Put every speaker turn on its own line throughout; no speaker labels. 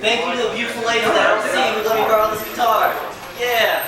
Thank you to the beautiful ladies that I don't see who let me borrow this guitar. Yeah.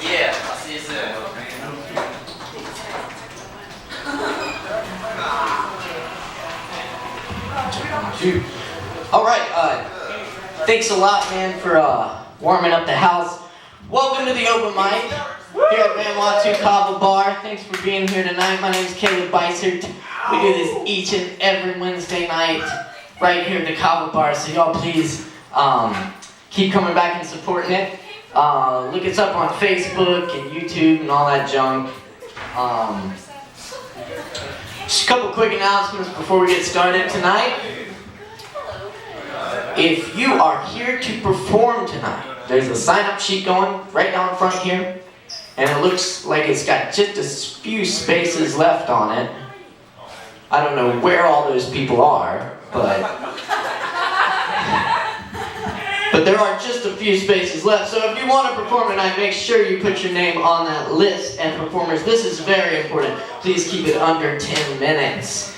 Yeah, I'll see you soon.
All right, thanks a lot, man, for warming up the house. Welcome to the open mic here at Vanuatu Kava Bar. Thanks for being here tonight. My name is Caleb Bicert. We do this each and every Wednesday night right here at the Kava Bar, so y'all please keep coming back and supporting it. Look us up on Facebook and YouTube and all that junk. Just a couple quick announcements before we get started tonight. If you are here to perform tonight, there's a sign-up sheet going right down front here, and it looks like it's got just a few spaces left on it. I don't know where all those people are, but there are just a few spaces left. So if you want to perform tonight, make sure you put your name on that list. And performers, this is very important. Please keep it under 10 minutes.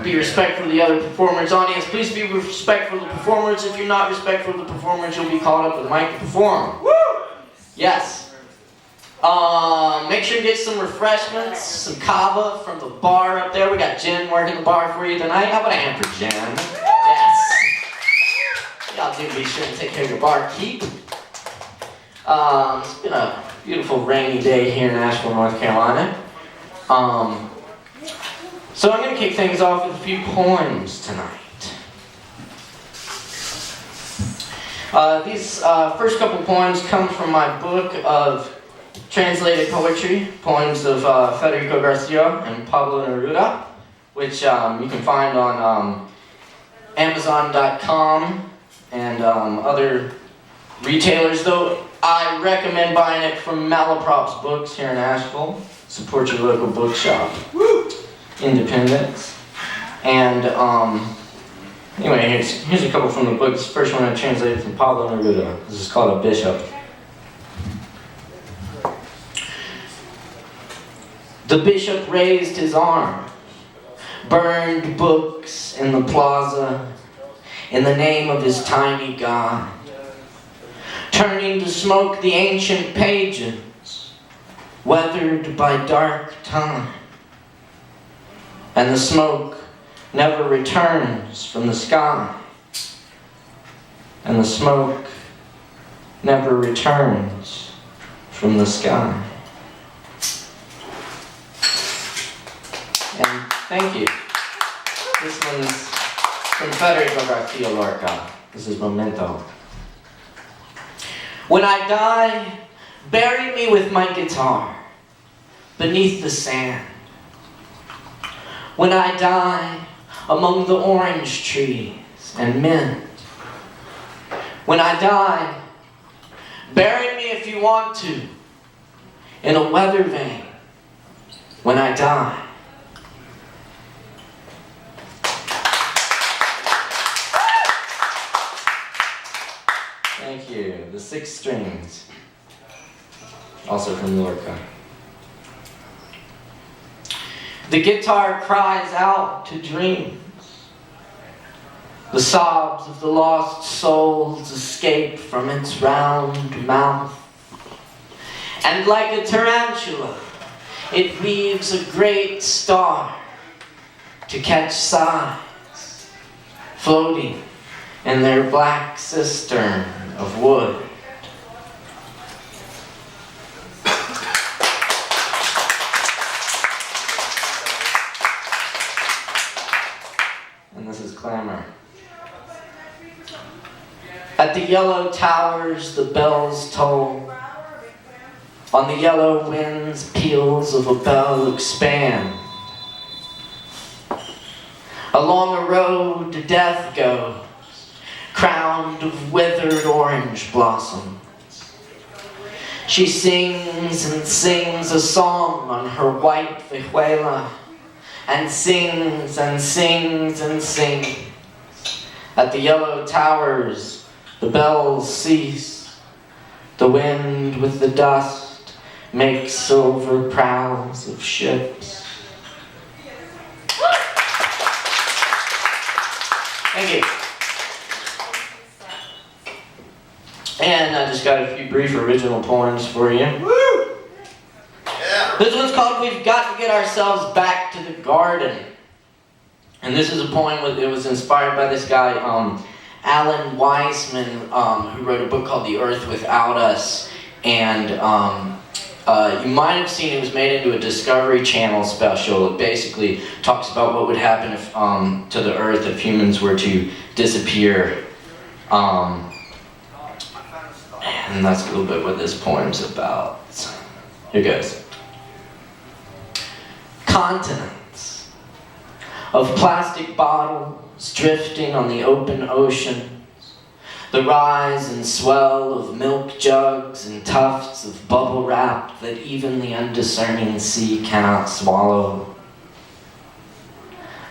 Be respectful of the other performers. Audience, please be respectful of the performers. If you're not respectful of the performers, you'll be called up with a mic to perform. Woo! Yes. Make sure you get some refreshments, some kava from the bar up there. We got Jen working the bar for you tonight. How about a hand for Jen? Yes. Y'all do be sure to take care of your barkeep. It's been a beautiful rainy day here in Asheville, North Carolina. So I'm going to kick things off with a few poems tonight. These first couple poems come from my book of translated poetry, poems of Federico Garcia and Pablo Neruda, which you can find on Amazon.com and other retailers, though I recommend buying it from Malaprops Books here in Asheville. Support your local bookshop. Woo! Independence. And anyway, here's a couple from the books. First one I translated from Pablo Neruda. This is called A Bishop. The bishop raised his arm, burned books in the plaza in the name of his tiny God, turning to smoke the ancient pages, weathered by dark time. And the smoke never returns from the sky. And the smoke never returns from the sky. And thank you. This one's from Federico Garcia Lorca. This is Memento. When I die, bury me with my guitar beneath the sand. When I die, among the orange trees and mint. When I die, bury me if you want to, in a weather vane. When I die. Thank you. The Six Strings, also from Lorca. The guitar cries out to dreams. The sobs of the lost souls escape from its round mouth. And like a tarantula, it weaves a great star to catch sighs, floating in their black cistern of wood. And this is Clamor. At the yellow towers, the bells toll. On the yellow winds, peals of a bell expand. Along a road, death goes, crowned of withered orange. orange blossom. She sings and sings a song on her white vihuela, and sings and sings and sings. At the yellow towers, the bells cease. The wind with the dust makes silver prows of ships. Thank you. And I just got a few brief original poems for you. Woo! Yeah. This one's called "We've Got to Get Ourselves Back to the Garden." And this is a poem that was inspired by this guy, Alan Weisman, who wrote a book called The Earth Without Us. And you might have seen it was made into a Discovery Channel special. It basically talks about what would happen if, to the Earth if humans were to disappear. And that's a little bit what this poem's about. Here goes. Continents of plastic bottles drifting on the open oceans. The rise and swell of milk jugs and tufts of bubble wrap that even the undiscerning sea cannot swallow.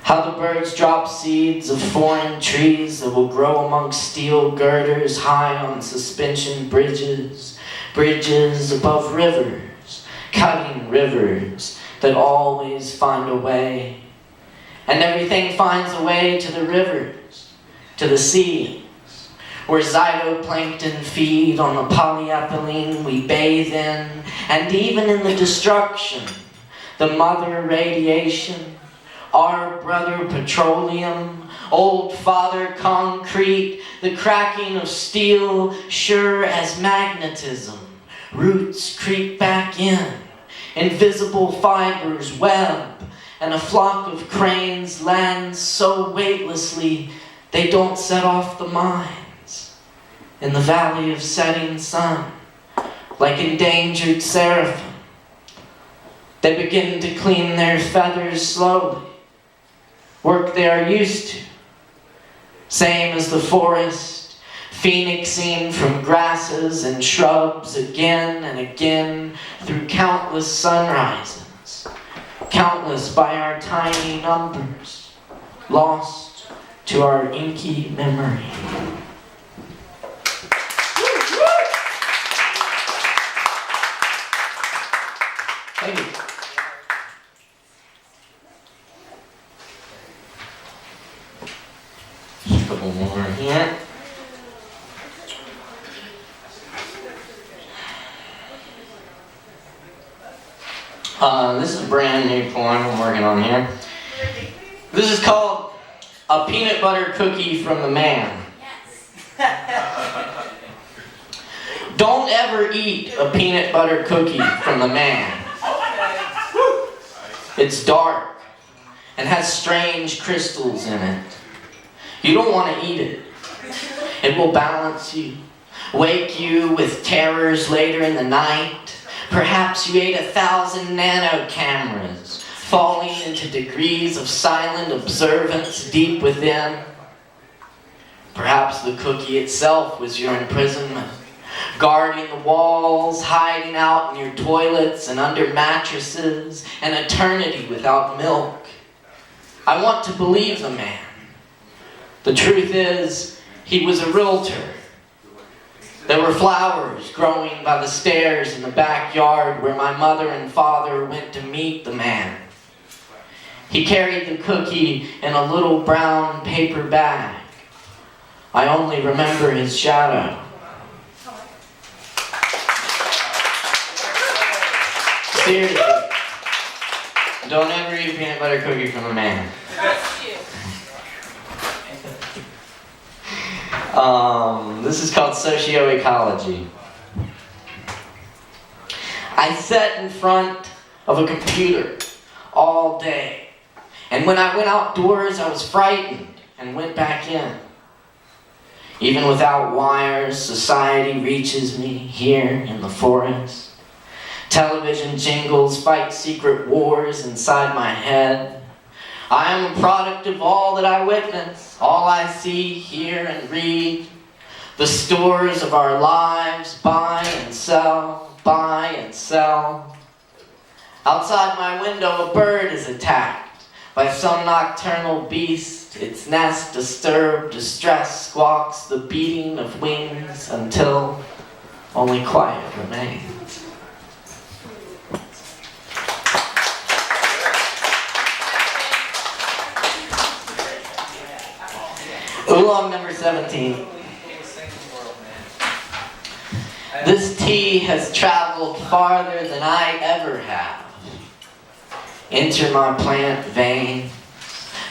How the birds drop seeds of foreign trees that will grow amongst steel girders high on suspension bridges, bridges above rivers, cutting rivers that always find a way. And everything finds a way to the rivers, to the seas, where phytoplankton feed on the polyethylene we bathe in, and even in the destruction, the mother radiation, our brother petroleum, old father concrete, the cracking of steel sure as magnetism, roots creep back in, invisible fibers web, and a flock of cranes land so weightlessly they don't set off the mines. In the valley of setting sun, like endangered seraphim, they begin to clean their feathers slowly, work they are used to, same as the forest, phoenixing from grasses and shrubs again and again through countless sunrises, countless by our tiny numbers, lost to our inky memory. Thank you. Just a couple more here. This is a brand new poem I'm working on here. This is called "A Peanut Butter Cookie from the Man." Yes. Don't ever eat a peanut butter cookie from the man. It's dark and has strange crystals in it. You don't want to eat it. It will balance you, wake you with terrors later in the night. Perhaps you ate 1,000 nano cameras, falling into degrees of silent observance deep within. Perhaps the cookie itself was your imprisonment, guarding the walls, hiding out in your toilets and under mattresses, an eternity without milk. I want to believe the man. The truth is, he was a realtor. There were flowers growing by the stairs in the backyard where my mother and father went to meet the man. He carried the cookie in a little brown paper bag. I only remember his shadow. Seriously, don't ever eat a peanut butter cookie from a man. This is called Socioecology. I sat in front of a computer all day, and when I went outdoors, I was frightened and went back in. Even without wires, society reaches me here in the forest. Television jingles fight secret wars inside my head. I am a product of all that I witness, all I see, hear, and read. The stores of our lives, buy and sell, buy and sell. Outside my window a bird is attacked by some nocturnal beast. Its nest disturbed, distress squawks the beating of wings until only quiet remains. Oolong number 17. This tea has traveled farther than I ever have. Enter my plant vein,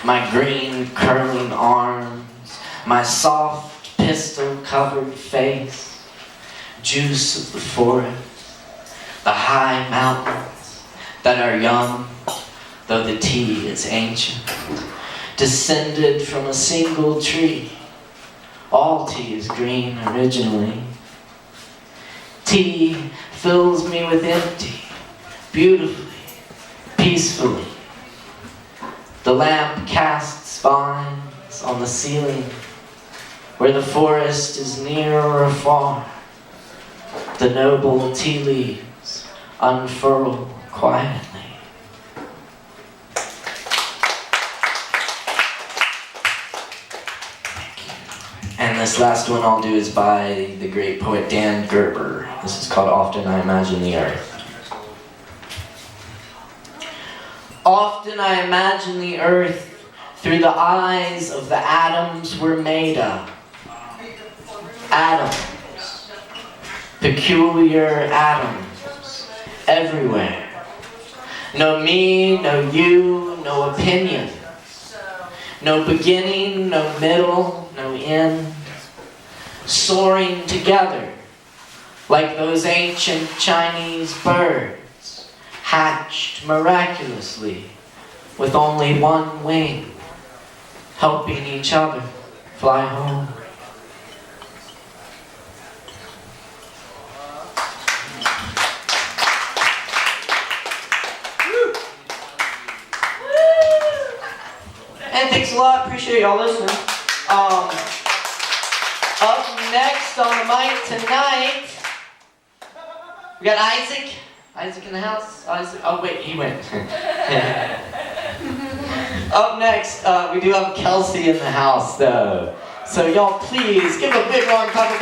my green curling arms, my soft pistol-covered face, juice of the forest, the high mountains that are young, though the tea is ancient, descended from a single tree. All tea is green originally. Tea fills me with empty, beautifully, peacefully. The lamp casts spines on the ceiling, where the forest is near or far. The noble tea leaves unfurl quietly. And this last one I'll do is by the great poet Dan Gerber. This is called Often I Imagine the Earth. Often I imagine the earth through the eyes of the atoms we're made of. Atoms. Peculiar atoms. Everywhere. No me, no you, no opinion. No beginning, no middle, no end. Soaring together like those ancient Chinese birds, hatched miraculously with only one wing, helping each other fly home. And thanks a lot, appreciate y'all listening. Up next on the mic tonight, we got Isaac. Isaac in the house? Isaac? Oh wait, he went. Up next, we do have Kelsey in the house though. So y'all please give a big round of applause.